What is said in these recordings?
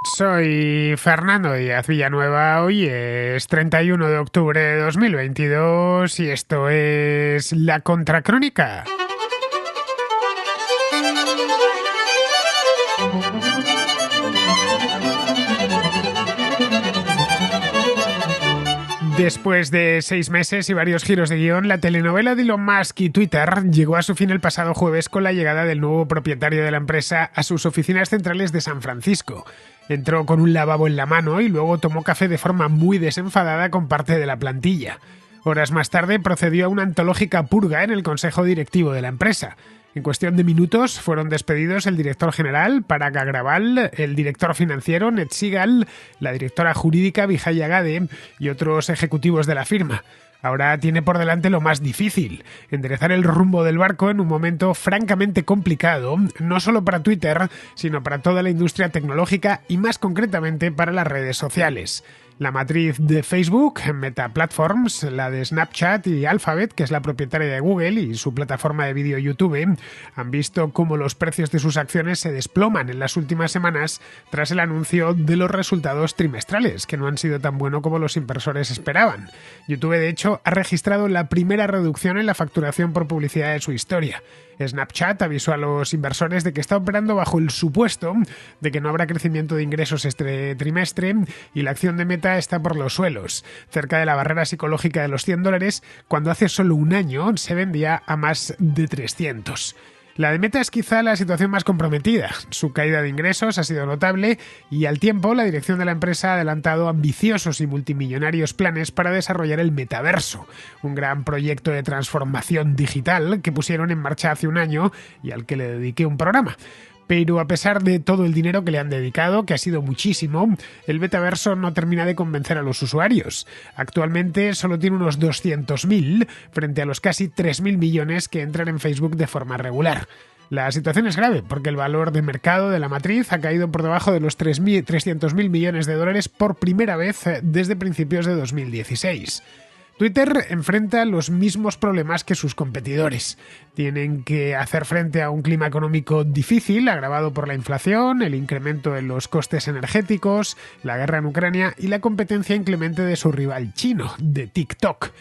Soy Fernando Díaz Villanueva, hoy es 31 de octubre de 2022 y esto es La Contracrónica. Después de 6 meses y varios giros de guión, la telenovela de Elon Musk y Twitter llegó a su fin el pasado jueves con la llegada del nuevo propietario de la empresa a sus oficinas centrales de San Francisco. Entró con un lavabo en la mano y luego tomó café de forma muy desenfadada con parte de la plantilla. Horas más tarde procedió a una antológica purga en el consejo directivo de la empresa. En cuestión de minutos fueron despedidos el director general, Parag Agrawal, el director financiero, Ned Segal, la directora jurídica, Vijaya Gadde, y otros ejecutivos de la firma. Ahora tiene por delante lo más difícil, enderezar el rumbo del barco en un momento francamente complicado, no solo para Twitter, sino para toda la industria tecnológica y más concretamente para las redes sociales. La matriz de Facebook, Meta Platforms, la de Snapchat y Alphabet, que es la propietaria de Google y su plataforma de vídeo YouTube, han visto cómo los precios de sus acciones se desploman en las últimas semanas tras el anuncio de los resultados trimestrales, que no han sido tan buenos como los inversores esperaban. YouTube, de hecho, ha registrado la primera reducción en la facturación por publicidad de su historia. Snapchat avisó a los inversores de que está operando bajo el supuesto de que no habrá crecimiento de ingresos este trimestre y la acción de Meta está por los suelos, cerca de la barrera psicológica de los $100, cuando hace solo un año se vendía a más de 300. La de Meta es quizá la situación más comprometida. Su caída de ingresos ha sido notable y al tiempo la dirección de la empresa ha adelantado ambiciosos y multimillonarios planes para desarrollar el metaverso, un gran proyecto de transformación digital que pusieron en marcha hace un año y al que le dediqué un programa. Pero a pesar de todo el dinero que le han dedicado, que ha sido muchísimo, el metaverso no termina de convencer a los usuarios. Actualmente solo tiene unos 200.000 frente a los casi 3.000 millones que entran en Facebook de forma regular. La situación es grave porque el valor de mercado de la matriz ha caído por debajo de los 300.000 millones de dólares por primera vez desde principios de 2016. Twitter enfrenta los mismos problemas que sus competidores. Tienen que hacer frente a un clima económico difícil, agravado por la inflación, el incremento en los costes energéticos, la guerra en Ucrania y la competencia inclemente de su rival chino, de TikTok.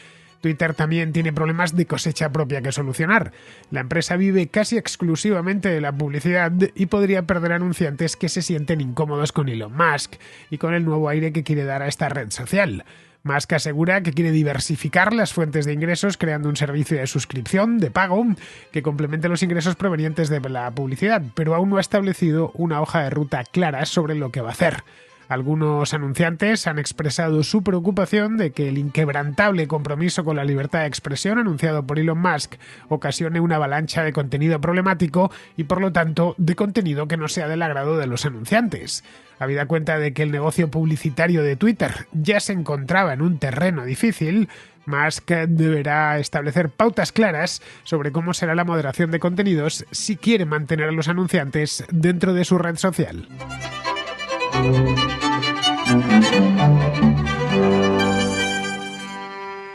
Twitter también tiene problemas de cosecha propia que solucionar. La empresa vive casi exclusivamente de la publicidad y podría perder anunciantes que se sienten incómodos con Elon Musk y con el nuevo aire que quiere dar a esta red social. Musk asegura que quiere diversificar las fuentes de ingresos creando un servicio de suscripción, de pago, que complemente los ingresos provenientes de la publicidad, pero aún no ha establecido una hoja de ruta clara sobre lo que va a hacer. Algunos anunciantes han expresado su preocupación de que el inquebrantable compromiso con la libertad de expresión anunciado por Elon Musk ocasione una avalancha de contenido problemático y, por lo tanto, de contenido que no sea del agrado de los anunciantes. Habida cuenta de que el negocio publicitario de Twitter ya se encontraba en un terreno difícil, Musk deberá establecer pautas claras sobre cómo será la moderación de contenidos si quiere mantener a los anunciantes dentro de su red social.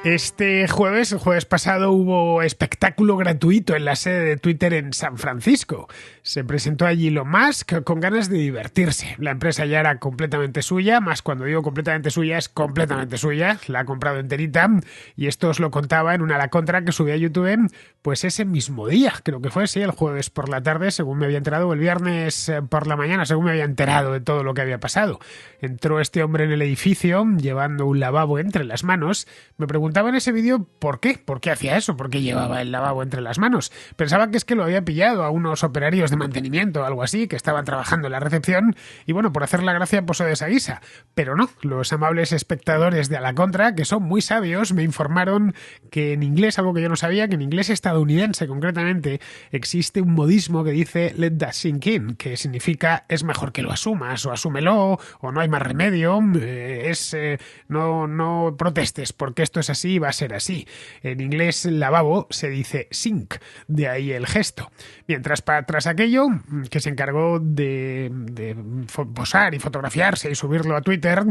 El jueves pasado, hubo espectáculo gratuito en la sede de Twitter en San Francisco. Se presentó allí Elon Musk con ganas de divertirse. La empresa ya era completamente suya, más cuando digo completamente suya, es completamente suya. La ha comprado enterita y esto os lo contaba en una La Contra que subí a YouTube, pues ese mismo día, creo que fue, sí, el jueves por la tarde, según me había enterado, o el viernes por la mañana, según me había enterado de todo lo que había pasado. Entró este hombre en el edificio llevando un lavabo entre las manos. Me preguntaba en ese vídeo ¿por qué? ¿Por qué hacía eso? ¿Por qué llevaba el lavabo entre las manos? Pensaba que es que lo había pillado a unos operarios de mantenimiento o algo así, que estaban trabajando en la recepción y bueno, por hacer la gracia posó de esa guisa. Pero no, los amables espectadores de A la Contra, que son muy sabios, me informaron que en inglés, algo que yo no sabía, que en inglés estadounidense concretamente, existe un modismo que dice let that sink in, que significa es mejor que lo asumas, o asúmelo, o no hay más remedio, no protestes porque esto es así así y va a ser así. En inglés lavabo se dice sink, de ahí el gesto. Mientras tras aquello, que se encargó de posar y fotografiarse y subirlo a Twitter,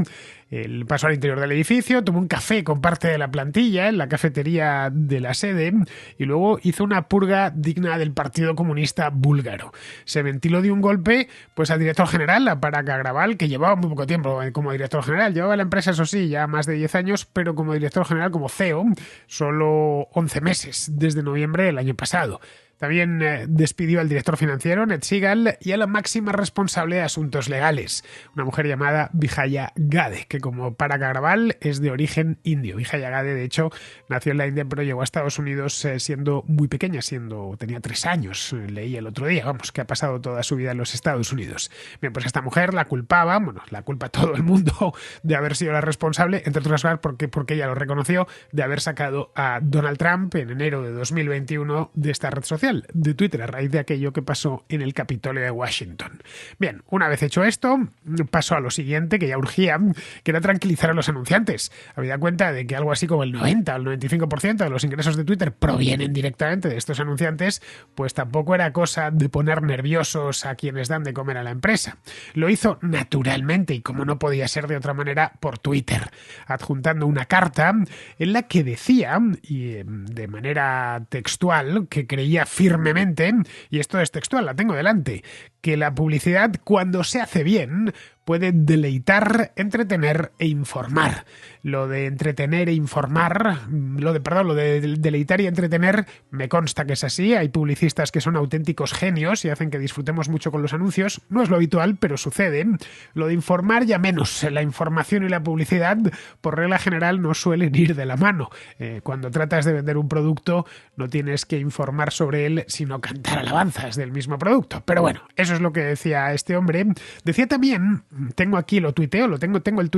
él pasó al interior del edificio, tomó un café con parte de la plantilla en la cafetería de la sede y luego hizo una purga digna del Partido Comunista Búlgaro. Se ventiló de un golpe pues al director general, a Parag Agrawal, que llevaba muy poco tiempo como director general. Llevaba la empresa, eso sí, ya más de 10 años, pero como director general, como CEO, solo 11 meses, desde noviembre del año pasado. También despidió al director financiero, Ned Segal, y a la máxima responsable de asuntos legales, una mujer llamada Vijaya Gade, que como Parag Agrawal es de origen indio. Vijaya Gade, de hecho, nació en la India, pero llegó a Estados Unidos siendo muy pequeña, tenía 3 años, leí el otro día, que ha pasado toda su vida en los Estados Unidos. Bien, pues esta mujer la culpaba, la culpa todo el mundo de haber sido la responsable, entre otras cosas porque ella lo reconoció, de haber sacado a Donald Trump en enero de 2021 de esta red social, de Twitter, a raíz de aquello que pasó en el Capitolio de Washington. Bien, una vez hecho esto, pasó a lo siguiente, que ya urgía, que era tranquilizar a los anunciantes. Habida cuenta de que algo así como el 90 o el 95% de los ingresos de Twitter provienen directamente de estos anunciantes, pues tampoco era cosa de poner nerviosos a quienes dan de comer a la empresa. Lo hizo naturalmente y como no podía ser de otra manera, por Twitter, adjuntando una carta en la que decía, y de manera textual, que creía firmemente, y esto es textual, la tengo delante, que la publicidad, cuando se hace bien, puede deleitar, entretener e informar. Lo de entretener e informar, lo de deleitar y entretener, me consta que es así. Hay publicistas que son auténticos genios y hacen que disfrutemos mucho con los anuncios. No es lo habitual, pero sucede. Lo de informar ya menos. La información y la publicidad, por regla general, no suelen ir de la mano. Cuando tratas de vender un producto, no tienes que informar sobre él, sino cantar alabanzas del mismo producto. Pero bueno, eso es lo que decía este hombre. Decía también, tengo aquí, lo tuiteo, tengo el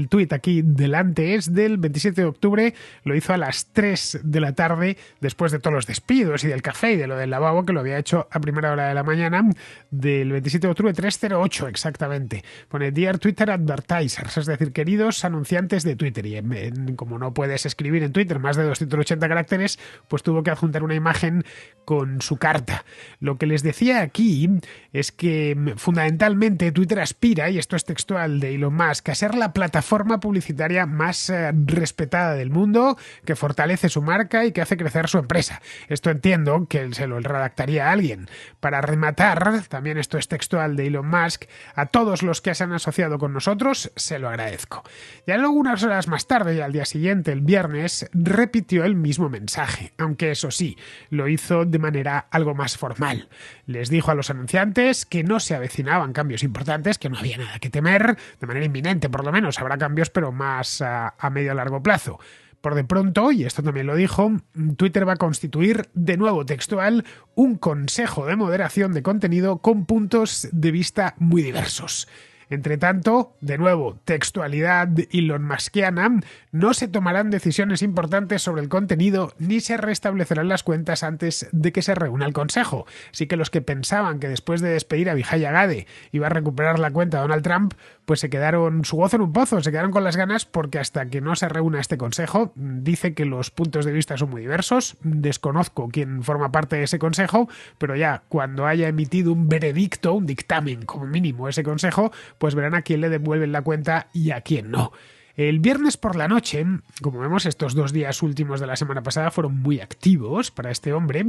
tuit aquí delante, es del 27 de octubre, lo hizo a las 3 de la tarde, después de todos los despidos y del café y de lo del lavabo, que lo había hecho a primera hora de la mañana, del 27 de octubre, 3:08 exactamente. Pone Dear Twitter Advertisers, es decir, queridos anunciantes de Twitter, y como no puedes escribir en Twitter más de 280 caracteres, pues tuvo que adjuntar una imagen con su carta. Lo que les decía aquí es que fundamentalmente Twitter aspira, y esto es textual de Elon Musk, a ser la plataforma publicitaria más respetada del mundo, que fortalece su marca y que hace crecer su empresa. Esto entiendo que se lo redactaría a alguien. Para rematar, también esto es textual de Elon Musk, a todos los que se han asociado con nosotros, se lo agradezco. Ya luego, unas horas más tarde, y al día siguiente, el viernes, repitió el mismo mensaje, aunque eso sí, lo hizo de manera algo más formal. Les dijo a los anunciantes que no se avecinaban cambios importantes, que no había nada que temer, de manera inminente por lo menos, habrá cambios pero más a medio a largo plazo. Por de pronto, y esto también lo dijo, Twitter va a constituir, de nuevo textual, un consejo de moderación de contenido con puntos de vista muy diversos. Entre tanto, de nuevo, textualidad Elon Muskiana, no se tomarán decisiones importantes sobre el contenido ni se restablecerán las cuentas antes de que se reúna el Consejo. Así que los que pensaban que después de despedir a Vijaya Gade iba a recuperar la cuenta de Donald Trump, pues se quedaron su gozo en un pozo, se quedaron con las ganas porque hasta que no se reúna este Consejo, dice que los puntos de vista son muy diversos, desconozco quién forma parte de ese Consejo, pero ya cuando haya emitido un veredicto, un dictamen como mínimo ese Consejo, pues verán a quién le devuelven la cuenta y a quién no. El viernes por la noche, como vemos, estos 2 días últimos de la semana pasada fueron muy activos para este hombre.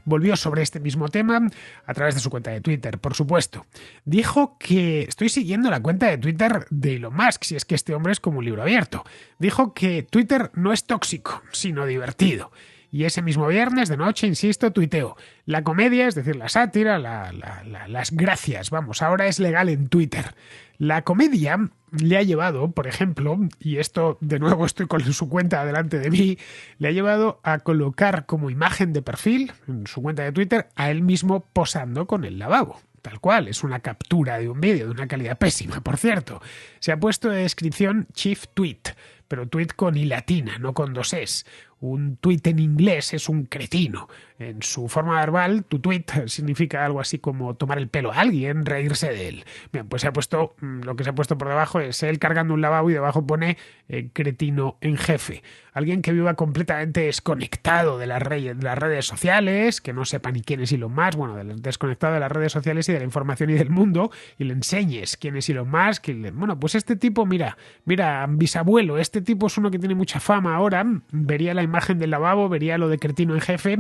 Volvió sobre este mismo tema a través de su cuenta de Twitter, por supuesto. Dijo que estoy siguiendo la cuenta de Twitter de Elon Musk, si es que este hombre es como un libro abierto. Dijo que Twitter no es tóxico, sino divertido. Y ese mismo viernes de noche, insisto, tuiteo. La comedia, es decir, la sátira, las gracias, ahora es legal en Twitter. La comedia le ha llevado, por ejemplo, y esto de nuevo estoy con su cuenta delante de mí, le ha llevado a colocar como imagen de perfil en su cuenta de Twitter a él mismo posando con el lavabo. Tal cual, es una captura de un vídeo de una calidad pésima, por cierto. Se ha puesto de descripción Chief Tweet, pero tweet con i latina, no con 2 es. un tuit en inglés es un cretino. En su forma verbal, tu tuit significa algo así como tomar el pelo a alguien, reírse de él. Bien, pues lo que se ha puesto por debajo es él cargando un lavabo y debajo pone cretino en jefe. Alguien que viva completamente desconectado de las redes sociales, que no sepa ni quién es Elon Musk, bueno, desconectado de las redes sociales y de la información y del mundo, y le enseñes quién es Elon Musk. Bueno, pues este tipo, mira, bisabuelo, este tipo es uno que tiene mucha fama ahora, vería la imagen del lavabo, vería lo de cretino en jefe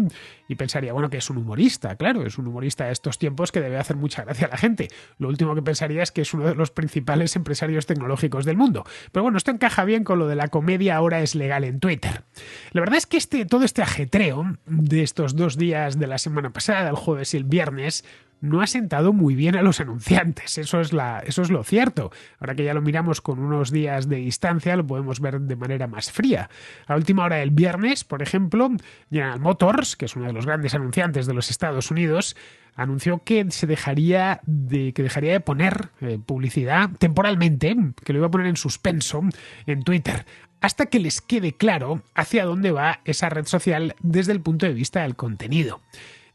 y pensaría, bueno, que es un humorista, claro, es un humorista de estos tiempos que debe hacer mucha gracia a la gente. Lo último que pensaría es que es uno de los principales empresarios tecnológicos del mundo. Pero bueno, esto encaja bien con lo de la comedia ahora es legal en Twitter. La verdad es que todo este ajetreo de estos 2 días de la semana pasada, el jueves y el viernes, no ha sentado muy bien a los anunciantes. Eso es lo cierto. Ahora que ya lo miramos con unos días de distancia, lo podemos ver de manera más fría. A última hora del viernes, por ejemplo, General Motors, que es uno de los grandes anunciantes de los Estados Unidos, anunció que dejaría de poner publicidad temporalmente, que lo iba a poner en suspenso en Twitter, hasta que les quede claro hacia dónde va esa red social desde el punto de vista del contenido.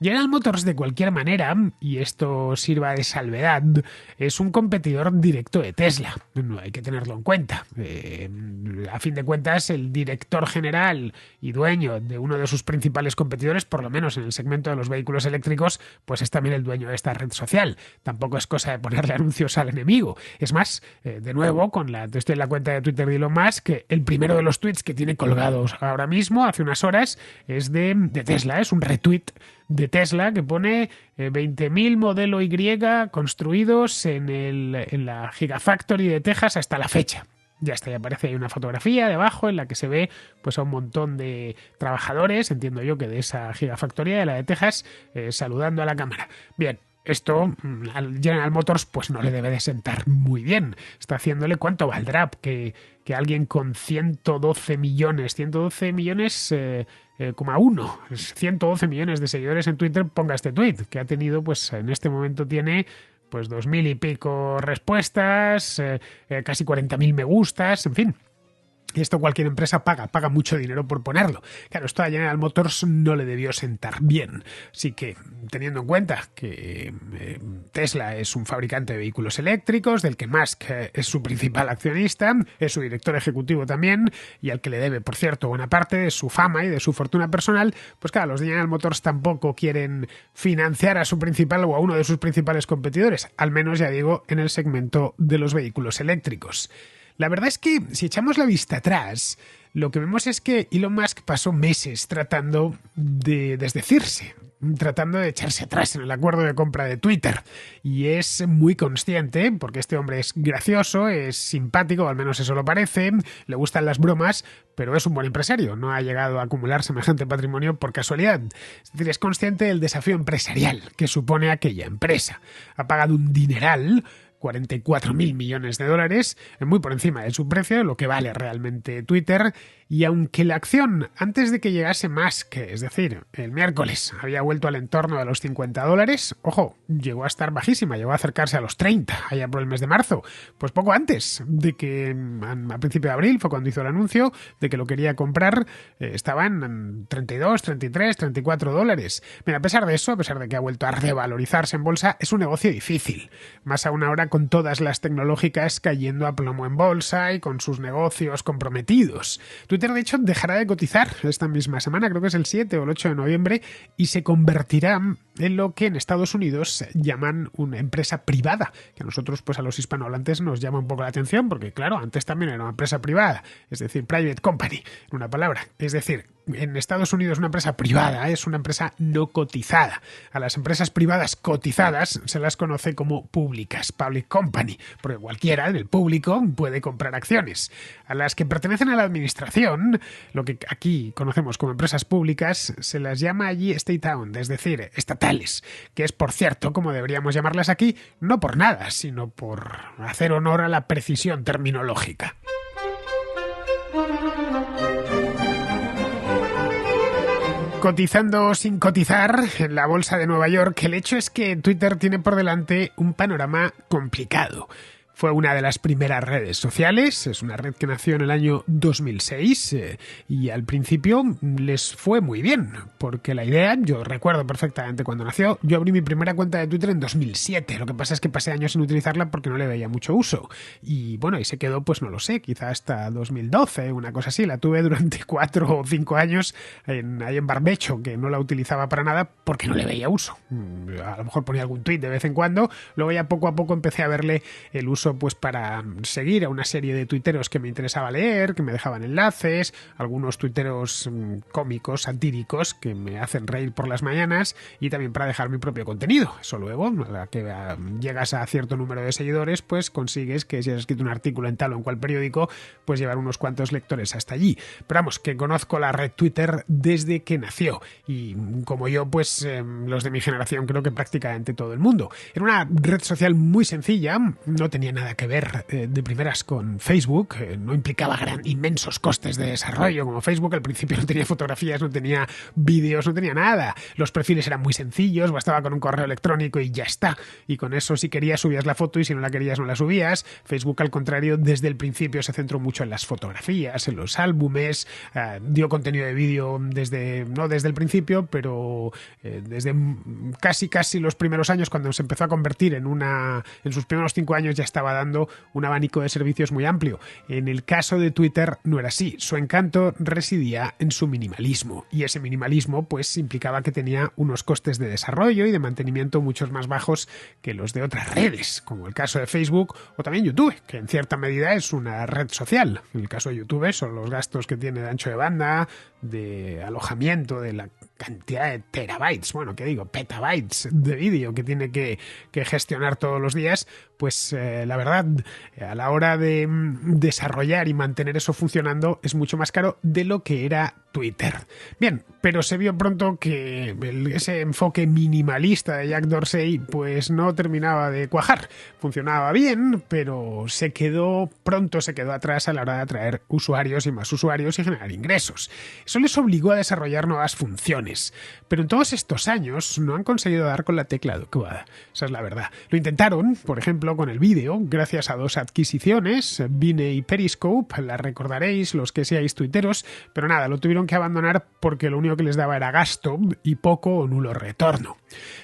General Motors, de cualquier manera, y esto sirva de salvedad, es un competidor directo de Tesla. No hay que tenerlo en cuenta. A fin de cuentas, el director general y dueño de uno de sus principales competidores, por lo menos en el segmento de los vehículos eléctricos, pues es también el dueño de esta red social. Tampoco es cosa de ponerle anuncios al enemigo. Es más, de nuevo, estoy en la cuenta de Twitter de Elon Musk, que el primero de los tweets que tiene colgados ahora mismo, hace unas horas, es de Tesla. Es un retweet de Tesla que pone 20.000 modelo Y construidos en la Gigafactory de Texas hasta la fecha. Ya está, ya aparece ahí una fotografía debajo en la que se ve pues a un montón de trabajadores, entiendo yo que de esa Gigafactoría de la de Texas, saludando a la cámara. Bien. Esto al General Motors pues no le debe de sentar muy bien. Está haciéndole cuánto valdrá que alguien con 112 millones, 112 millones de seguidores en Twitter ponga este tweet, que ha tenido, pues en este momento tiene pues 2.000 y pico respuestas, casi 40.000 me gustas, en fin. Esto cualquier empresa paga mucho dinero por ponerlo. Claro, esto a General Motors no le debió sentar bien. Así que, teniendo en cuenta que Tesla es un fabricante de vehículos eléctricos, del que Musk es su principal accionista, es su director ejecutivo también, y al que le debe, por cierto, buena parte de su fama y de su fortuna personal, pues claro, los de General Motors tampoco quieren financiar a su principal o a uno de sus principales competidores, al menos, ya digo, en el segmento de los vehículos eléctricos. La verdad es que, si echamos la vista atrás, lo que vemos es que Elon Musk pasó meses tratando de desdecirse, tratando de echarse atrás en el acuerdo de compra de Twitter. Y es muy consciente, porque este hombre es gracioso, es simpático, al menos eso lo parece, le gustan las bromas, pero es un buen empresario, no ha llegado a acumular semejante patrimonio por casualidad. Es decir, es consciente del desafío empresarial que supone aquella empresa. Ha pagado un dineral, 44.000 millones de dólares, muy por encima de su precio, lo que vale realmente Twitter, y aunque la acción, antes de que llegase Musk, es decir, el miércoles, había vuelto al entorno de los $50, ojo, llegó a estar bajísima, llegó a acercarse a los 30, allá por el mes de marzo, pues poco antes de que, a principio de abril, fue cuando hizo el anuncio de que lo quería comprar, estaba en 32, 33, 34 dólares. Mira, a pesar de eso, a pesar de que ha vuelto a revalorizarse en bolsa, es un negocio difícil, más aún ahora con todas las tecnológicas cayendo a plomo en bolsa y con sus negocios comprometidos. Twitter, de hecho, dejará de cotizar esta misma semana, creo que es el 7 o el 8 de noviembre, y se convertirá en lo que en Estados Unidos llaman una empresa privada, que a nosotros, pues a los hispanohablantes, nos llama un poco la atención, porque claro, antes también era una empresa privada, es decir, private company, en una palabra. Es decir, en Estados Unidos una empresa privada es una empresa no cotizada. A las empresas privadas cotizadas se las conoce como públicas, public company, porque cualquiera del público puede comprar acciones. A las que pertenecen a la administración, lo que aquí conocemos como empresas públicas, se las llama allí state-owned, es decir, estatales, que es, por cierto, como deberíamos llamarlas aquí, no por nada, sino por hacer honor a la precisión terminológica. Cotizando sin cotizar en la bolsa de Nueva York, el hecho es que Twitter tiene por delante un panorama complicado. Fue una de las primeras redes sociales, es una red que nació en el año 2006 y al principio les fue muy bien, porque la idea, yo recuerdo perfectamente cuando nació, yo abrí mi primera cuenta de Twitter en 2007, lo que pasa es que pasé años sin utilizarla porque no le veía mucho uso y bueno, y se quedó, pues no lo sé, quizá hasta 2012, una cosa así, la tuve durante 4 o 5 años ahí en Barbecho, que no la utilizaba para nada porque no le veía uso, a lo mejor ponía algún tuit de vez en cuando, luego ya poco a poco empecé a verle el uso pues para seguir a una serie de tuiteros que me interesaba leer, que me dejaban enlaces, algunos tuiteros cómicos, satíricos, que me hacen reír por las mañanas y también para dejar mi propio contenido. Eso luego, a la que llegas a cierto número de seguidores, pues consigues que si has escrito un artículo en tal o en cual periódico, pues llevar unos cuantos lectores hasta allí. Pero vamos, que conozco la red Twitter desde que nació y como yo, pues los de mi generación creo que prácticamente todo el mundo. Era una red social muy sencilla, no tenía nada que ver de primeras con Facebook, no implicaba inmensos costes de desarrollo como Facebook, al principio no tenía fotografías, no tenía vídeos, no tenía nada, los perfiles eran muy sencillos, bastaba con un correo electrónico y ya está, y con eso si querías subías la foto y si no la querías no la subías. Facebook al contrario desde el principio se centró mucho en las fotografías, en los álbumes, dio contenido de vídeo no desde el principio, pero desde casi los primeros años cuando se empezó a convertir en sus primeros 5 años ya estaba dando un abanico de servicios muy amplio. En el caso de Twitter no era así. Su encanto residía en su minimalismo y ese minimalismo pues implicaba que tenía unos costes de desarrollo y de mantenimiento muchos más bajos que los de otras redes, como el caso de Facebook o también YouTube, que en cierta medida es una red social. En el caso de YouTube son los gastos que tiene de ancho de banda, de alojamiento, de la cantidad de terabytes, bueno, ¿qué digo? Petabytes de vídeo que tiene que gestionar todos los días, pues la verdad, a la hora de desarrollar y mantener eso funcionando es mucho más caro de lo que era Twitter. Bien, pero se vio pronto que ese enfoque minimalista de Jack Dorsey pues no terminaba de cuajar. Funcionaba bien, pero pronto se quedó atrás a la hora de atraer usuarios y más usuarios y generar ingresos. Eso les obligó a desarrollar nuevas funciones, pero en todos estos años no han conseguido dar con la tecla adecuada. Esa es la verdad. Lo intentaron, por ejemplo, con el vídeo, gracias a 2 adquisiciones, Vine y Periscope, las recordaréis los que seáis tuiteros, pero nada, lo tuvieron que abandonar porque lo único que les daba era gasto y poco o nulo retorno.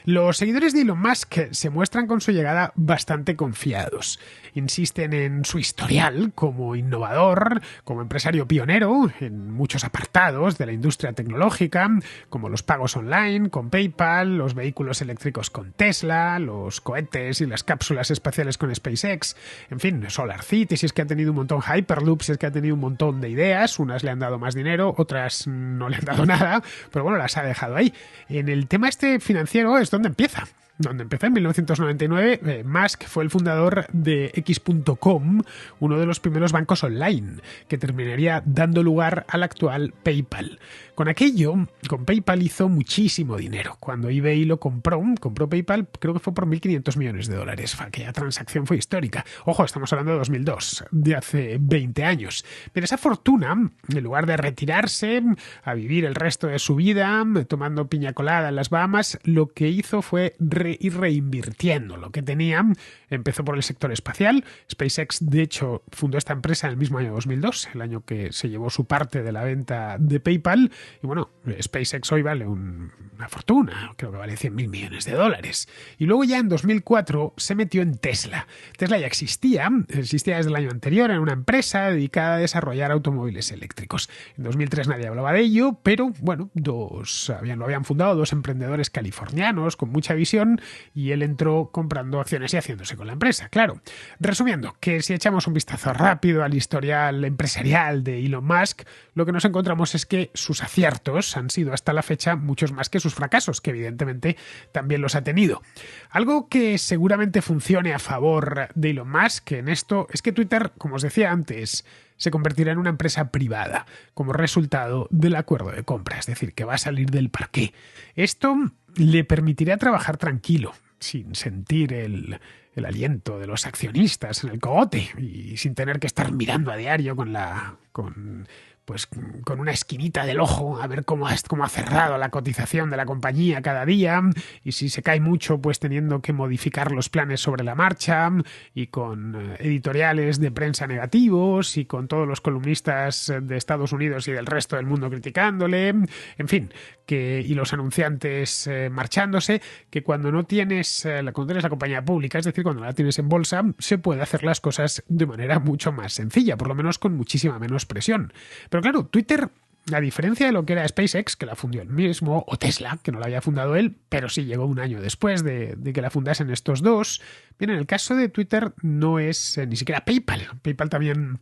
Los seguidores de Elon Musk se muestran con su llegada bastante confiados. Insisten en su historial como innovador, como empresario pionero en muchos apartados de la industria tecnológica, como los pagos online con PayPal, los vehículos eléctricos con Tesla, los cohetes y las cápsulas espaciales con SpaceX, en fin, Solar City, si es que ha tenido un montón, Hyperloop, si es que ha tenido un montón de ideas, unas le han dado más dinero, otras no le han dado nada, pero bueno, las ha dejado ahí. En el tema este financiero es donde empieza. Donde empezó en 1999, Musk fue el fundador de X.com, uno de los primeros bancos online, que terminaría dando lugar al actual PayPal. Con PayPal hizo muchísimo dinero. Cuando eBay lo compró PayPal, creo que fue por $1.500 millones. Aquella transacción fue histórica. Ojo, estamos hablando de 2002, de hace 20 años. Pero esa fortuna, en lugar de retirarse a vivir el resto de su vida tomando piña colada en las Bahamas, lo que hizo fue ir reinvirtiendo lo que tenía. Empezó por el sector espacial. SpaceX, de hecho, fundó esta empresa en el mismo año 2002, el año que se llevó su parte de la venta de PayPal. Y bueno, SpaceX hoy vale una fortuna, creo que vale $100.000 millones. Y luego ya en 2004 se metió en Tesla. Tesla ya existía desde el año anterior, en una empresa dedicada a desarrollar automóviles eléctricos. En 2003 nadie hablaba de ello, pero bueno, lo habían fundado 2 emprendedores californianos con mucha visión y él entró comprando acciones y haciéndose con la empresa, claro. Resumiendo, que si echamos un vistazo rápido al historial empresarial de Elon Musk, lo que nos encontramos es que sus aciertos han sido hasta la fecha muchos más que sus fracasos, que evidentemente también los ha tenido. Algo que seguramente funcione a favor de Elon Musk en esto es que Twitter, como os decía antes, se convertirá en una empresa privada como resultado del acuerdo de compra, es decir, que va a salir del parqué. Esto le permitirá trabajar tranquilo, sin sentir el aliento de los accionistas en el cogote y sin tener que estar mirando a diario con pues con una esquinita del ojo a ver cómo ha cerrado la cotización de la compañía cada día, y si se cae mucho, pues teniendo que modificar los planes sobre la marcha, y con editoriales de prensa negativos, y con todos los columnistas de Estados Unidos y del resto del mundo criticándole, en fin, y los anunciantes marchándose, que cuando no tienes cuando tienes la compañía pública, es decir, cuando la tienes en bolsa, se puede hacer las cosas de manera mucho más sencilla, por lo menos con muchísima menos presión. Pero claro, Twitter, a diferencia de lo que era SpaceX, que la fundió él mismo, o Tesla, que no la había fundado él, pero sí llegó un año después de que la fundasen estos dos, bien, en el caso de Twitter no es ni siquiera PayPal. PayPal también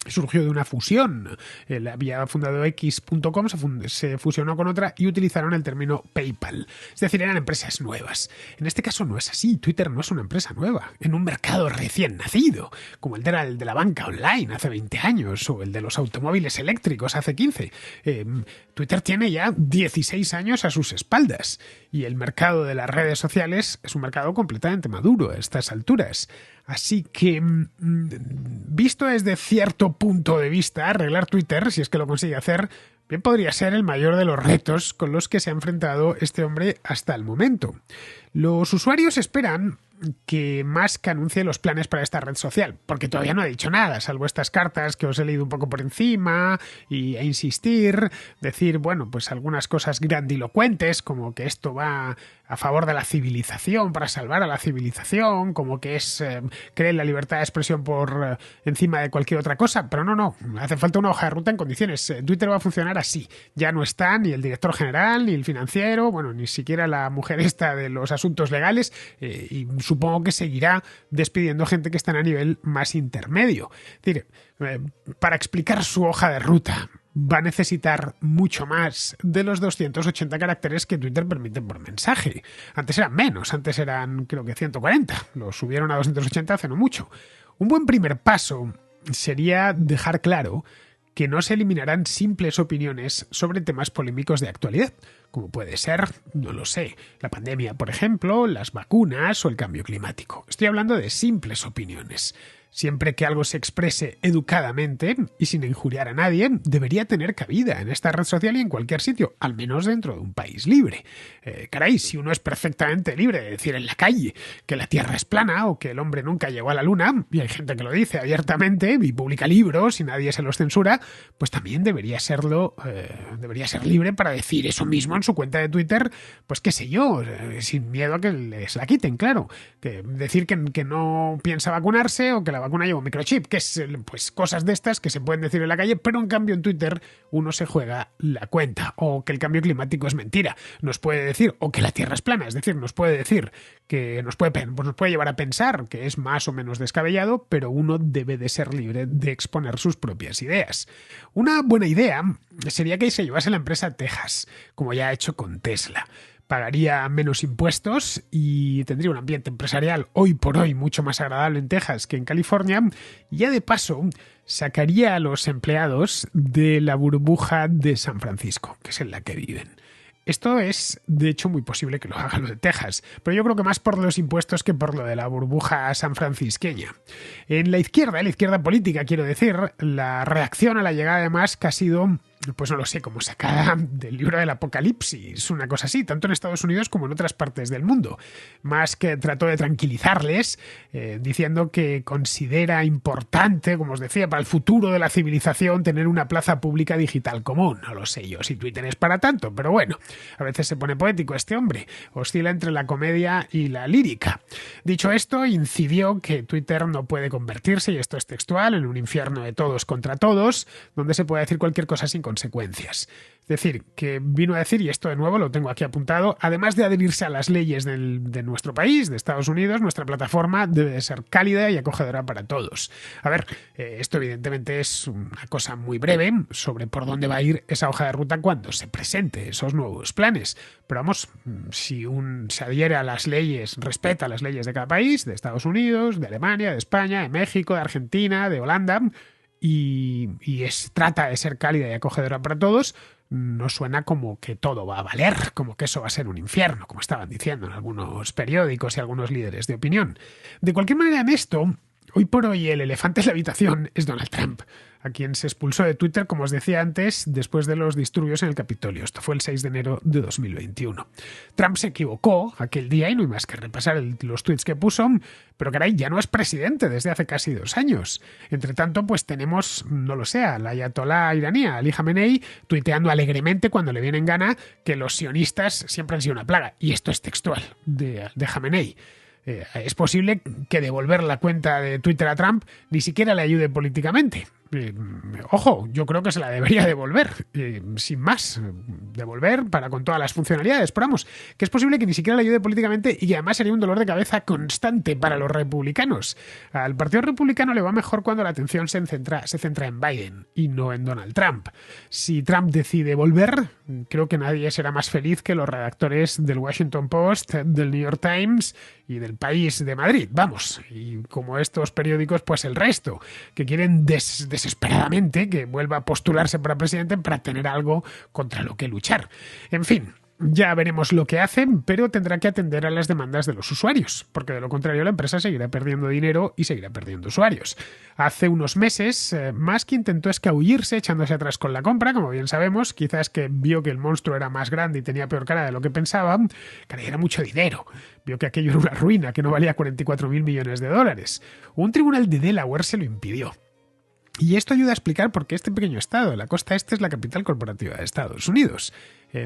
surgió de una fusión. Él había fundado X.com, se fusionó con otra y utilizaron el término PayPal. Es decir, eran empresas nuevas. En este caso no es así. Twitter no es una empresa nueva. En un mercado recién nacido, como el de la banca online hace 20 años o el de los automóviles eléctricos hace 15. Twitter tiene ya 16 años a sus espaldas y el mercado de las redes sociales es un mercado completamente maduro a estas alturas. Así que, visto desde cierto punto de vista, arreglar Twitter, si es que lo consigue hacer, bien podría ser el mayor de los retos con los que se ha enfrentado este hombre hasta el momento. Los usuarios esperan que Musk anuncie los planes para esta red social, porque todavía no ha dicho nada, salvo estas cartas que os he leído un poco por encima, e insistir, decir, bueno, pues algunas cosas grandilocuentes, como que esto va a favor de la civilización, para salvar a la civilización, como que cree en la libertad de expresión por encima de cualquier otra cosa, pero no, hace falta una hoja de ruta en condiciones. Twitter va a funcionar así, ya no está ni el director general, ni el financiero, bueno, ni siquiera la mujer esta de los asuntos legales, y supongo que seguirá despidiendo gente que están a nivel más intermedio. Es decir, para explicar su hoja de ruta va a necesitar mucho más de los 280 caracteres que Twitter permite por mensaje. Antes eran menos, antes eran creo que 140, lo subieron a 280 hace no mucho. Un buen primer paso sería dejar claro que no se eliminarán simples opiniones sobre temas polémicos de actualidad, como puede ser, no lo sé, la pandemia, por ejemplo, las vacunas o el cambio climático. Estoy hablando de simples opiniones. Siempre que algo se exprese educadamente y sin injuriar a nadie, debería tener cabida en esta red social y en cualquier sitio, al menos dentro de un país libre. Caray, si uno es perfectamente libre de decir en la calle que la Tierra es plana o que el hombre nunca llegó a la Luna, y hay gente que lo dice abiertamente y publica libros y nadie se los censura, pues también debería ser libre para decir eso mismo en su cuenta de Twitter, pues qué sé yo, sin miedo a que les la quiten, claro. Que decir que no piensa vacunarse o que la vacuna lleva un microchip, que es pues cosas de estas que se pueden decir en la calle, pero en cambio en Twitter uno se juega la cuenta, o que el cambio climático es mentira, nos puede decir, o que la Tierra es plana, es decir, nos puede decir que nos puede llevar a pensar que es más o menos descabellado, pero uno debe de ser libre de exponer sus propias ideas. Una buena idea sería que se llevase la empresa a Texas, como ya ha hecho con Tesla. Pagaría menos impuestos y tendría un ambiente empresarial hoy por hoy mucho más agradable en Texas que en California, y ya de paso sacaría a los empleados de la burbuja de San Francisco, que es en la que viven. Esto es, de hecho, muy posible que lo haga lo de Texas, pero yo creo que más por los impuestos que por lo de la burbuja sanfrancisqueña. En la izquierda política, quiero decir, la reacción a la llegada de Musk ha sido, pues no lo sé, como sacada del libro del Apocalipsis, una cosa así, tanto en Estados Unidos como en otras partes del mundo. Musk trató de tranquilizarles, diciendo que considera importante, como os decía, para el futuro de la civilización tener una plaza pública digital común. No lo sé yo si Twitter es para tanto, pero bueno, a veces se pone poético este hombre, oscila entre la comedia y la lírica. Dicho esto, incidió que Twitter no puede convertirse, y esto es textual, en un infierno de todos contra todos, donde se puede decir cualquier cosa sin consecuencias. Es decir, que vino a decir, y esto de nuevo lo tengo aquí apuntado, además de adherirse a las leyes de nuestro país, de Estados Unidos, nuestra plataforma debe de ser cálida y acogedora para todos. A ver, esto evidentemente es una cosa muy breve sobre por dónde va a ir esa hoja de ruta cuando se presente esos nuevos planes. Pero vamos, si se adhiere a las leyes, respeta las leyes de cada país, de Estados Unidos, de Alemania, de España, de México, de Argentina, de Holanda, y trata de ser cálida y acogedora para todos, no suena como que todo va a valer, como que eso va a ser un infierno, como estaban diciendo en algunos periódicos y algunos líderes de opinión. De cualquier manera, en esto Hoy por hoy el elefante en la habitación es Donald Trump, a quien se expulsó de Twitter, como os decía antes, después de los disturbios en el Capitolio. Esto fue el 6 de enero de 2021. Trump se equivocó aquel día y no hay más que repasar los tweets que puso, pero caray, ya no es presidente desde hace casi 2 años. Entre tanto, pues tenemos, no lo sé, a la ayatolá iraní, Ali Jamenei, tuiteando alegremente cuando le viene en gana que los sionistas siempre han sido una plaga. Y esto es textual de Jamenei. Es posible que devolver la cuenta de Twitter a Trump ni siquiera le ayude políticamente. Ojo, yo creo que se la debería devolver, sin más, devolver para con todas las funcionalidades, pero vamos, que es posible que ni siquiera le ayude políticamente y que además sería un dolor de cabeza constante para los republicanos. Al Partido Republicano le va mejor cuando la atención se centra en Biden y no en Donald Trump. Si Trump decide volver, creo que nadie será más feliz que los redactores del Washington Post, del New York Times y del País de Madrid, vamos, y como estos periódicos, pues el resto, que quieren desesperadamente que vuelva a postularse para presidente para tener algo contra lo que luchar. En fin, ya veremos lo que hacen, pero tendrá que atender a las demandas de los usuarios, porque de lo contrario la empresa seguirá perdiendo dinero y seguirá perdiendo usuarios. Hace unos meses, Musk intentó escabullirse echándose atrás con la compra, como bien sabemos, quizás que vio que el monstruo era más grande y tenía peor cara de lo que pensaba, caray, era mucho dinero. Vio que aquello era una ruina, que no valía 44.000 millones de dólares. Un tribunal de Delaware se lo impidió. Y esto ayuda a explicar por qué este pequeño estado, la costa este, es la capital corporativa de Estados Unidos.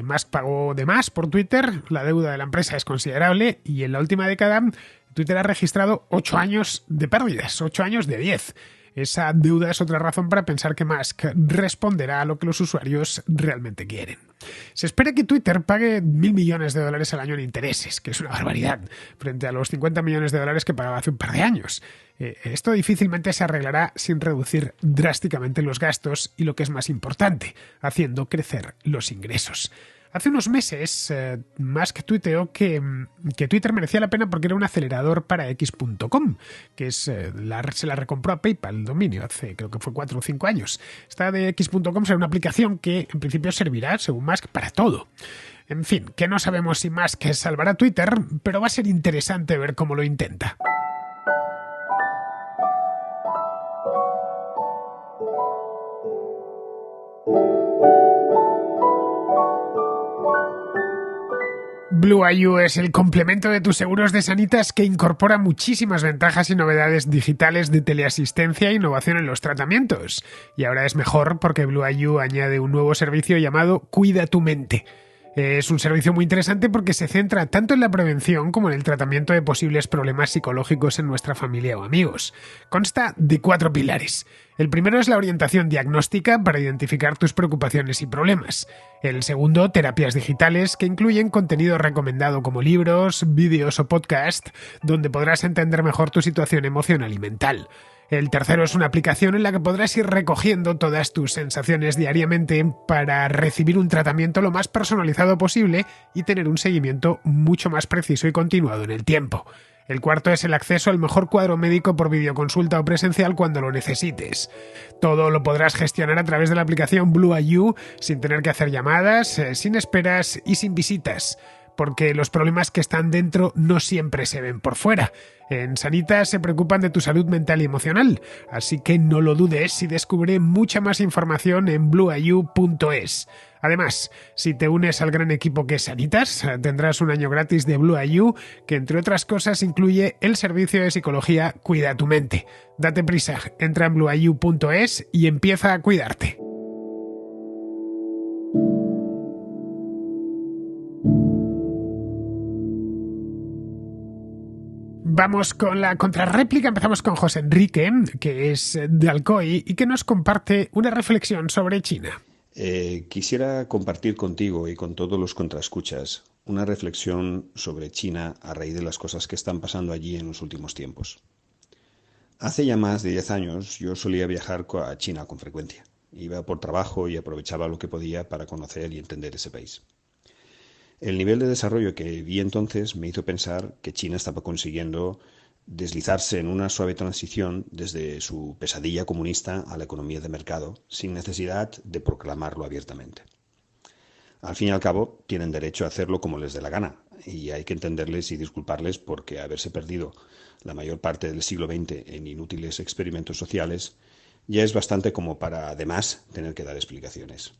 Musk pagó de más por Twitter, la deuda de la empresa es considerable y en la última década Twitter ha registrado 8 años de pérdidas, 8 años de 10. Esa deuda es otra razón para pensar que Musk responderá a lo que los usuarios realmente quieren. Se espera que Twitter pague 1.000 millones de dólares al año en intereses, que es una barbaridad, frente a los 50 millones de dólares que pagaba hace un par de años. Esto difícilmente se arreglará sin reducir drásticamente los gastos y, lo que es más importante, haciendo crecer los ingresos. Hace unos meses, Musk tuiteó que Twitter merecía la pena porque era un acelerador para X.com, que se la recompró a PayPal, el dominio, hace creo que fue 4 o 5 años. Esta de X.com será una aplicación que en principio servirá, según Musk, para todo. En fin, que no sabemos si Musk salvará Twitter, pero va a ser interesante ver cómo lo intenta. Blue IU es el complemento de tus seguros de Sanitas que incorpora muchísimas ventajas y novedades digitales de teleasistencia e innovación en los tratamientos. Y ahora es mejor porque Blue IU añade un nuevo servicio llamado Cuida tu mente. Es un servicio muy interesante porque se centra tanto en la prevención como en el tratamiento de posibles problemas psicológicos en nuestra familia o amigos. Consta de 4 pilares. El primero es la orientación diagnóstica para identificar tus preocupaciones y problemas. El segundo, terapias digitales, que incluyen contenido recomendado como libros, vídeos o podcast, donde podrás entender mejor tu situación emocional y mental. El tercero es una aplicación en la que podrás ir recogiendo todas tus sensaciones diariamente para recibir un tratamiento lo más personalizado posible y tener un seguimiento mucho más preciso y continuado en el tiempo. El cuarto es el acceso al mejor cuadro médico por videoconsulta o presencial cuando lo necesites. Todo lo podrás gestionar a través de la aplicación Blue IU sin tener que hacer llamadas, sin esperas y sin visitas, porque los problemas que están dentro no siempre se ven por fuera. En Sanitas se preocupan de tu salud mental y emocional, así que no lo dudes y descubre mucha más información en blueiu.es. Además, si te unes al gran equipo que es Sanitas, tendrás un año gratis de Blue IU, que entre otras cosas incluye el servicio de psicología Cuida tu mente. Date prisa, entra en blueiu.es y empieza a cuidarte. Vamos con la contrarréplica. Empezamos con José Enrique, que es de Alcoy y que nos comparte una reflexión sobre China. Quisiera compartir contigo y con todos los contraescuchas una reflexión sobre China a raíz de las cosas que están pasando allí en los últimos tiempos. Hace ya más de 10 años yo solía viajar a China con frecuencia. Iba por trabajo y aprovechaba lo que podía para conocer y entender ese país. El nivel de desarrollo que vi entonces me hizo pensar que China estaba consiguiendo deslizarse en una suave transición desde su pesadilla comunista a la economía de mercado, sin necesidad de proclamarlo abiertamente. Al fin y al cabo, tienen derecho a hacerlo como les dé la gana, y hay que entenderles y disculparles porque haberse perdido la mayor parte del siglo XX en inútiles experimentos sociales ya es bastante como para, además, tener que dar explicaciones.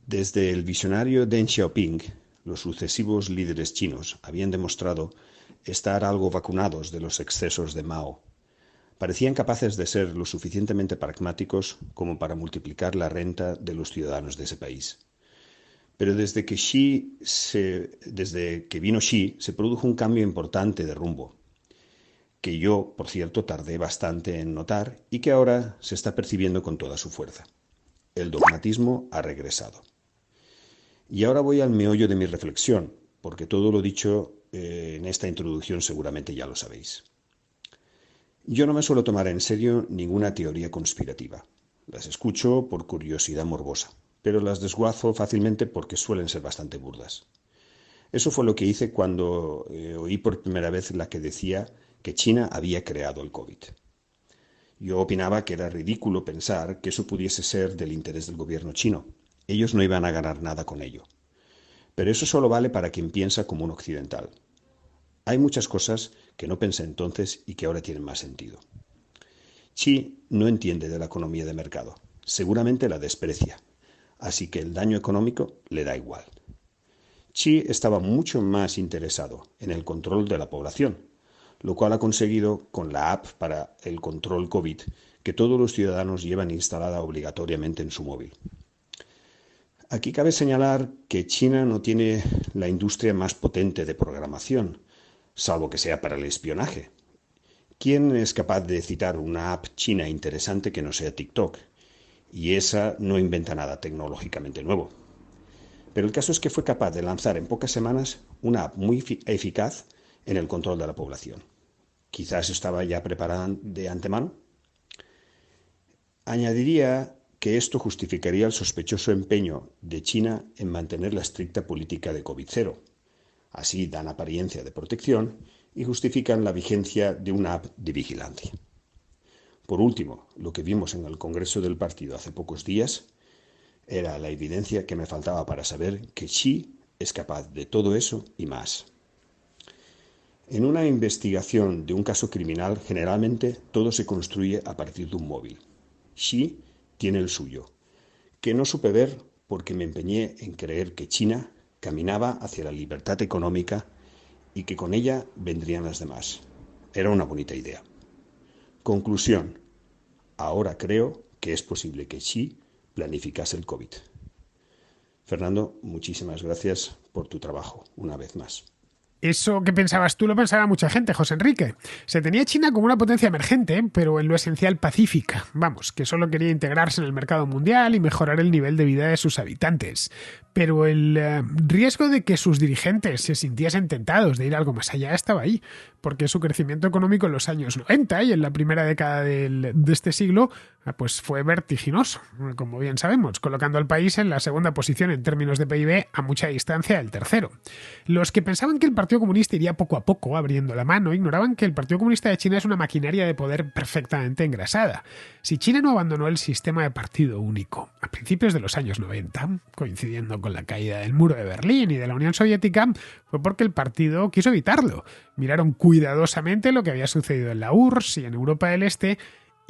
Desde el visionario Deng Xiaoping, los sucesivos líderes chinos habían demostrado estar algo vacunados de los excesos de Mao. Parecían capaces de ser lo suficientemente pragmáticos como para multiplicar la renta de los ciudadanos de ese país. Pero desde que vino Xi, se produjo un cambio importante de rumbo, que yo, por cierto, tardé bastante en notar y que ahora se está percibiendo con toda su fuerza. El dogmatismo ha regresado. Y ahora voy al meollo de mi reflexión, porque todo lo dicho en esta introducción seguramente ya lo sabéis. Yo no me suelo tomar en serio ninguna teoría conspirativa. Las escucho por curiosidad morbosa, pero las desguazo fácilmente porque suelen ser bastante burdas. Eso fue lo que hice cuando oí por primera vez la que decía que China había creado el COVID. Yo opinaba que era ridículo pensar que eso pudiese ser del interés del gobierno chino. Ellos no iban a ganar nada con ello. Pero eso solo vale para quien piensa como un occidental. Hay muchas cosas que no pensé entonces y que ahora tienen más sentido. Xi no entiende de la economía de mercado. Seguramente la desprecia. Así que el daño económico le da igual. Xi estaba mucho más interesado en el control de la población, lo cual ha conseguido con la app para el control COVID que todos los ciudadanos llevan instalada obligatoriamente en su móvil. Aquí cabe señalar que China no tiene la industria más potente de programación, salvo que sea para el espionaje. ¿Quién es capaz de citar una app china interesante que no sea TikTok? Y esa no inventa nada tecnológicamente nuevo. Pero el caso es que fue capaz de lanzar en pocas semanas una app muy eficaz en el control de la población. Quizás estaba ya preparada de antemano. Añadiría que esto justificaría el sospechoso empeño de China en mantener la estricta política de COVID-0. Así dan apariencia de protección y justifican la vigencia de una app de vigilancia. Por último, lo que vimos en el Congreso del Partido hace pocos días era la evidencia que me faltaba para saber que Xi es capaz de todo eso y más. En una investigación de un caso criminal, generalmente todo se construye a partir de un móvil. Xi tiene el suyo, que no supe ver porque me empeñé en creer que China caminaba hacia la libertad económica y que con ella vendrían las demás. Era una bonita idea. Conclusión. Ahora creo que es posible que Xi planificase el COVID. Fernando, muchísimas gracias por tu trabajo, una vez más. Eso que pensabas tú lo pensaba mucha gente, José Enrique. Se tenía China como una potencia emergente, pero en lo esencial pacífica. Vamos, que solo quería integrarse en el mercado mundial y mejorar el nivel de vida de sus habitantes. Pero el riesgo de que sus dirigentes se sintiesen tentados de ir algo más allá estaba ahí, porque su crecimiento económico en los años 90 y en la primera década de este siglo pues fue vertiginoso, como bien sabemos, colocando al país en la segunda posición en términos de PIB a mucha distancia del tercero. Los que pensaban que el Partido Comunista iría poco a poco abriendo la mano ignoraban que el Partido Comunista de China es una maquinaria de poder perfectamente engrasada. Si China no abandonó el sistema de partido único a principios de los años 90, coincidiendo con la caída del muro de Berlín y de la Unión Soviética, fue porque el partido quiso evitarlo. Miraron cuidadosamente lo que había sucedido en la URSS y en Europa del Este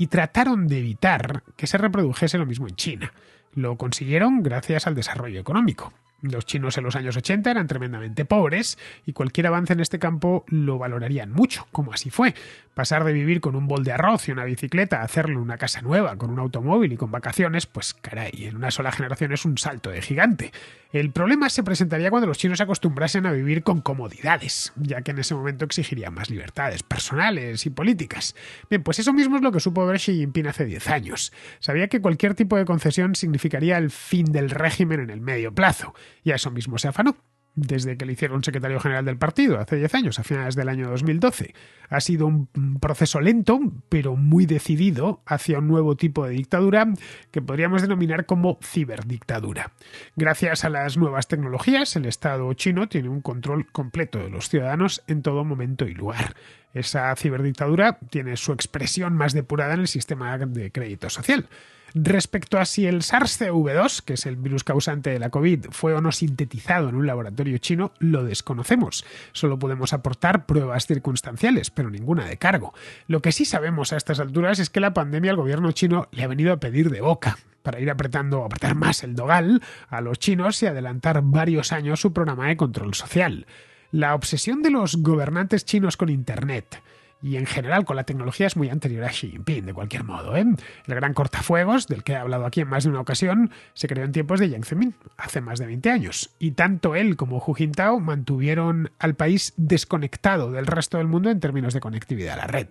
y trataron de evitar que se reprodujese lo mismo en China. Lo consiguieron gracias al desarrollo económico. Los chinos en los años 80 eran tremendamente pobres y cualquier avance en este campo lo valorarían mucho, como así fue. Pasar de vivir con un bol de arroz y una bicicleta a hacerlo en una casa nueva, con un automóvil y con vacaciones, pues caray, en una sola generación es un salto de gigante. El problema se presentaría cuando los chinos se acostumbrasen a vivir con comodidades, ya que en ese momento exigirían más libertades personales y políticas. Bien, pues eso mismo es lo que supo ver Xi Jinping hace 10 años. Sabía que cualquier tipo de concesión significaría el fin del régimen en el medio plazo. Y a eso mismo se afanó, desde que le hicieron secretario general del partido hace 10 años, a finales del año 2012. Ha sido un proceso lento, pero muy decidido hacia un nuevo tipo de dictadura que podríamos denominar como ciberdictadura. Gracias a las nuevas tecnologías, el Estado chino tiene un control completo de los ciudadanos en todo momento y lugar. Esa ciberdictadura tiene su expresión más depurada en el sistema de crédito social. Respecto a si el SARS-CoV-2, que es el virus causante de la COVID, fue o no sintetizado en un laboratorio chino, lo desconocemos. Solo podemos aportar pruebas circunstanciales, pero ninguna de cargo. Lo que sí sabemos a estas alturas es que la pandemia al gobierno chino le ha venido a pedir de boca, para ir apretar más el dogal a los chinos y adelantar varios años su programa de control social. La obsesión de los gobernantes chinos con Internet y en general con la tecnología es muy anterior a Xi Jinping, de cualquier modo. El gran cortafuegos, del que he hablado aquí en más de una ocasión, se creó en tiempos de Jiang Zemin, hace más de 20 años, y tanto él como Hu Jintao mantuvieron al país desconectado del resto del mundo en términos de conectividad a la red.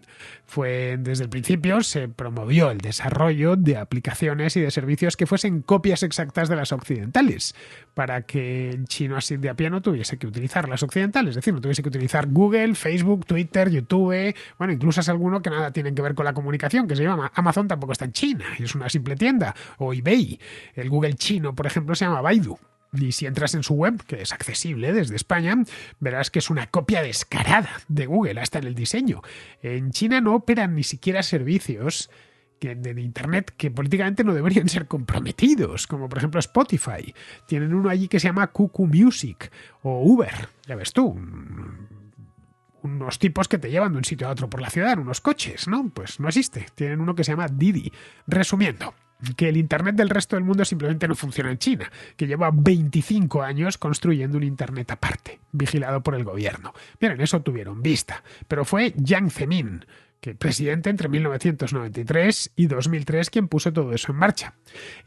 Desde el principio se promovió el desarrollo de aplicaciones y de servicios que fuesen copias exactas de las occidentales, para que el chino así de a pie no tuviese que utilizar las occidentales, es decir, no tuviese que utilizar Google, Facebook, Twitter, YouTube. Bueno, incluso es alguno que nada tienen que ver con la comunicación, que se llama Amazon, tampoco está en China, y es una simple tienda, o eBay. El Google chino, por ejemplo, se llama Baidu. Y si entras en su web, que es accesible desde España, verás que es una copia descarada de Google, hasta en el diseño. En China no operan ni siquiera servicios de Internet que políticamente no deberían ser comprometidos, como por ejemplo Spotify. Tienen uno allí que se llama QQ Music, o Uber, ya ves tú, unos tipos que te llevan de un sitio a otro por la ciudad en unos coches, ¿no? Pues no existe. Tienen uno que se llama Didi. Resumiendo, que el Internet del resto del mundo simplemente no funciona en China, que lleva 25 años construyendo un Internet aparte, vigilado por el gobierno. Miren, eso tuvieron vista. Pero fue Jiang Zemin, que presidente entre 1993 y 2003, quien puso todo eso en marcha.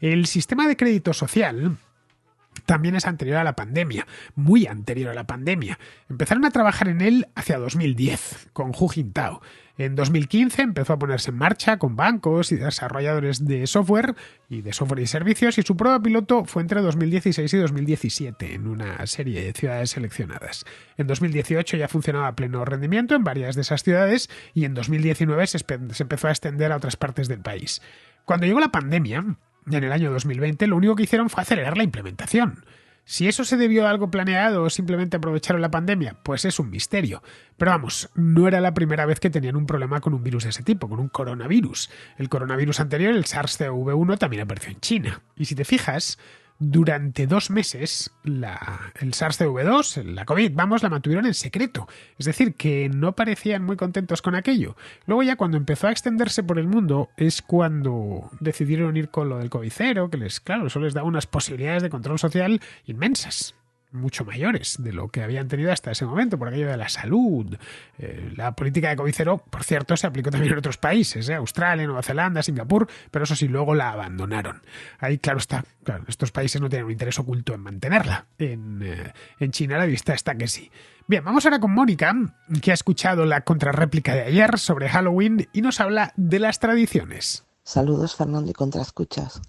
El sistema de crédito social también es anterior a la pandemia, muy anterior a la pandemia. Empezaron a trabajar en él hacia 2010, con Hu Jintao. En 2015 empezó a ponerse en marcha con bancos y desarrolladores de software y servicios, y su prueba piloto fue entre 2016 y 2017 en una serie de ciudades seleccionadas. En 2018 ya funcionaba a pleno rendimiento en varias de esas ciudades y en 2019 se empezó a extender a otras partes del país. Cuando llegó la pandemia, en el año 2020, lo único que hicieron fue acelerar la implementación. Si eso se debió a algo planeado o simplemente aprovecharon la pandemia, pues es un misterio. Pero vamos, no era la primera vez que tenían un problema con un virus de ese tipo, con un coronavirus. El coronavirus anterior, el SARS-CoV-1, también apareció en China. Y si te fijas, durante 2 meses el SARS-CoV-2, la COVID, la mantuvieron en secreto. Es decir, que no parecían muy contentos con aquello. Luego ya cuando empezó a extenderse por el mundo es cuando decidieron ir con lo del COVID-0, que eso les da unas posibilidades de control social inmensas, mucho mayores de lo que habían tenido hasta ese momento, por aquello de la salud. La política de COVID-0, por cierto, se aplicó también en otros países, Australia, Nueva Zelanda, Singapur, pero eso sí, luego la abandonaron. Ahí, claro, estos países no tienen un interés oculto en mantenerla. En China la vista está que sí. Bien, vamos ahora con Mónica, que ha escuchado la contrarréplica de ayer sobre Halloween y nos habla de las tradiciones. Saludos, Fernando y Contraescuchas.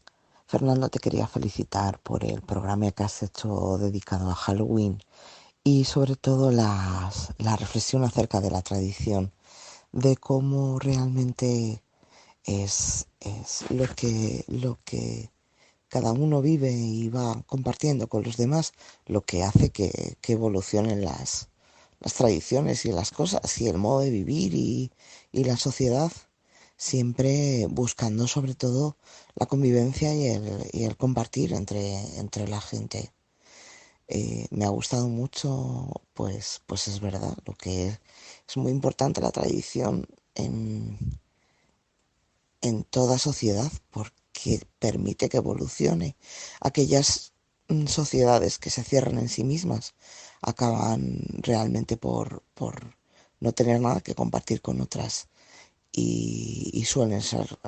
Fernando, te quería felicitar por el programa que has hecho dedicado a Halloween y sobre todo la reflexión acerca de la tradición, de cómo realmente es lo que cada uno vive y va compartiendo con los demás, lo que hace que evolucionen las tradiciones y las cosas y el modo de vivir y la sociedad, siempre buscando sobre todo la convivencia y el compartir entre la gente. Me ha gustado mucho, pues es verdad, lo que es muy importante la tradición en toda sociedad, porque permite que evolucione. Aquellas sociedades que se cierran en sí mismas acaban realmente por no tener nada que compartir con otras. Y suelen ser,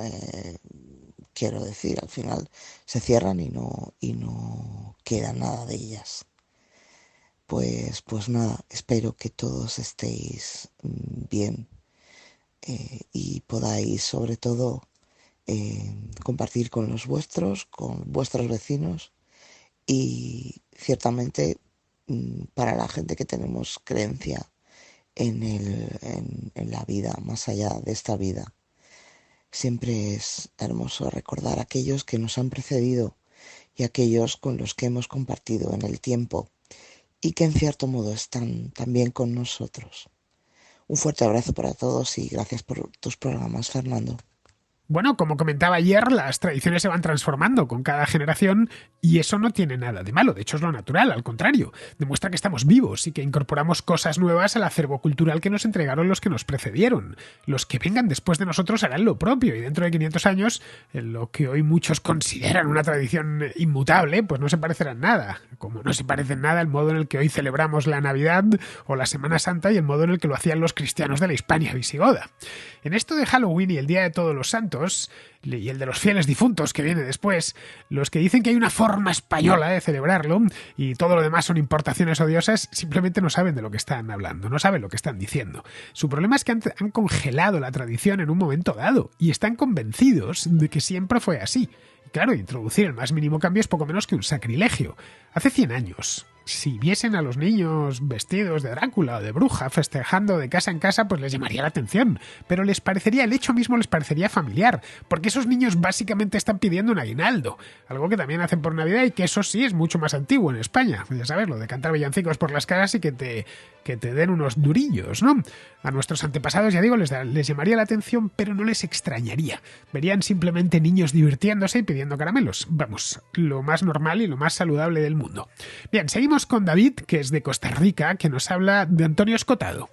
quiero decir, al final se cierran y no queda nada de ellas. Pues nada, espero que todos estéis bien y podáis sobre todo compartir con vuestros vecinos y ciertamente para la gente que tenemos creencia en la vida, más allá de esta vida. Siempre es hermoso recordar a aquellos que nos han precedido y aquellos con los que hemos compartido en el tiempo y que en cierto modo están también con nosotros. Un fuerte abrazo para todos y gracias por tus programas, Fernando. Bueno, como comentaba ayer, las tradiciones se van transformando con cada generación y eso no tiene nada de malo, de hecho es lo natural, al contrario, demuestra que estamos vivos y que incorporamos cosas nuevas al acervo cultural que nos entregaron los que nos precedieron. Los que vengan después de nosotros harán lo propio y dentro de 500 años, en lo que hoy muchos consideran una tradición inmutable, pues no se parecerá en nada, como no se parece en nada el modo en el que hoy celebramos la Navidad o la Semana Santa y el modo en el que lo hacían los cristianos de la Hispania visigoda. En esto de Halloween y el Día de Todos los Santos, y el de los fieles difuntos que viene después, los que dicen que hay una forma española de celebrarlo y todo lo demás son importaciones odiosas, simplemente no saben de lo que están hablando, no saben lo que están diciendo. Su problema es que han congelado la tradición en un momento dado y están convencidos de que siempre fue así. Y claro, introducir el más mínimo cambio es poco menos que un sacrilegio. Hace 100 años, si viesen a los niños vestidos de Drácula o de bruja festejando de casa en casa, pues les llamaría la atención. Pero les parecería, el hecho mismo les parecería familiar, porque esos niños básicamente están pidiendo un aguinaldo, algo que también hacen por Navidad y que eso sí es mucho más antiguo en España. Ya sabes, lo de cantar villancicos por las casas y que te den unos durillos, ¿no? A nuestros antepasados, ya digo, les llamaría la atención, pero no les extrañaría. Verían simplemente niños divirtiéndose y pidiendo caramelos. Vamos, lo más normal y lo más saludable del mundo. Bien, seguimos con David, que es de Costa Rica, que nos habla de Antonio Escotado.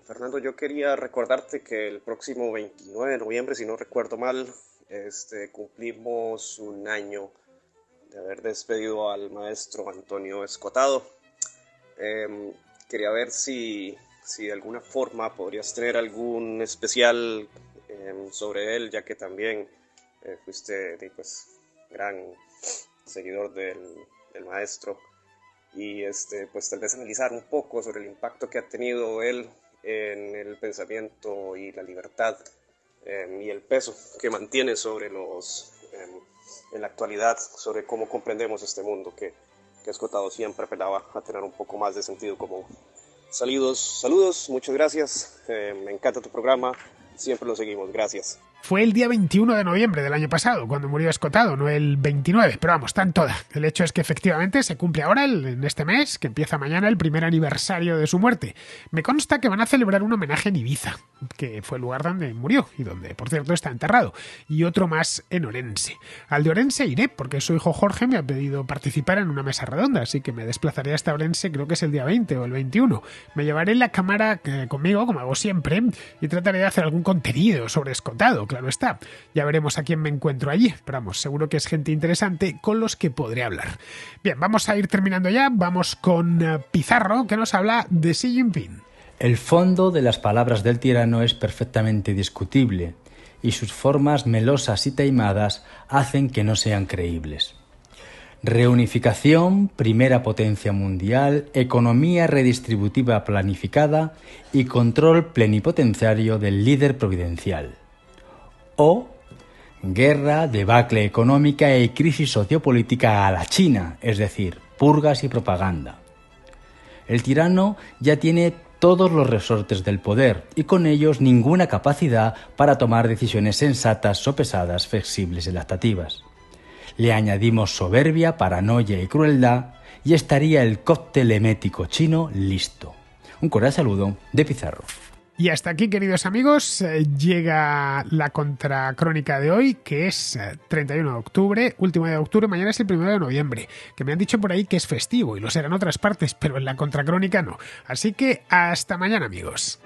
Fernando, yo quería recordarte que el próximo 29 de noviembre, si no recuerdo mal, cumplimos un año de haber despedido al maestro Antonio Escotado. Quería ver si de alguna forma podrías tener algún especial sobre él, ya que también fuiste gran seguidor del maestro. Y pues tal vez analizar un poco sobre el impacto que ha tenido él en el pensamiento y la libertad y el peso que mantiene sobre en la actualidad, sobre cómo comprendemos este mundo que Escotado siempre apelaba a tener un poco más de sentido común. Saludos, muchas gracias, me encanta tu programa, siempre lo seguimos, gracias. Fue el día 21 de noviembre del año pasado cuando murió Escotado, no el 29, pero vamos, tan toda. El hecho es que efectivamente se cumple ahora, en este mes, que empieza mañana, el primer aniversario de su muerte. Me consta que van a celebrar un homenaje en Ibiza, que fue el lugar donde murió y donde, por cierto, está enterrado, y otro más en Orense. Al de Orense iré, porque su hijo Jorge me ha pedido participar en una mesa redonda, así que me desplazaré hasta Orense, creo que es el día 20 o el 21. Me llevaré la cámara conmigo, como hago siempre, y trataré de hacer algún contenido sobre Escotado. Claro está, ya veremos a quién me encuentro allí, pero vamos, seguro que es gente interesante con los que podré hablar. Bien, vamos a ir terminando ya, vamos con Pizarro, que nos habla de Xi Jinping. El fondo de las palabras del tirano es perfectamente discutible, y sus formas melosas y taimadas hacen que no sean creíbles. Reunificación, primera potencia mundial, economía redistributiva planificada y control plenipotenciario del líder providencial. O guerra, debacle económica y crisis sociopolítica a la China, es decir, purgas y propaganda. El tirano ya tiene todos los resortes del poder y con ellos ninguna capacidad para tomar decisiones sensatas, sopesadas, flexibles y adaptativas. Le añadimos soberbia, paranoia y crueldad y estaría el cóctel emético chino listo. Un cordial saludo de Pizarro. Y hasta aquí, queridos amigos, llega la contracrónica de hoy, que es 31 de octubre, último día de octubre, mañana es el 1 de noviembre, que me han dicho por ahí que es festivo y lo será en otras partes, pero en la contracrónica no. Así que hasta mañana, amigos.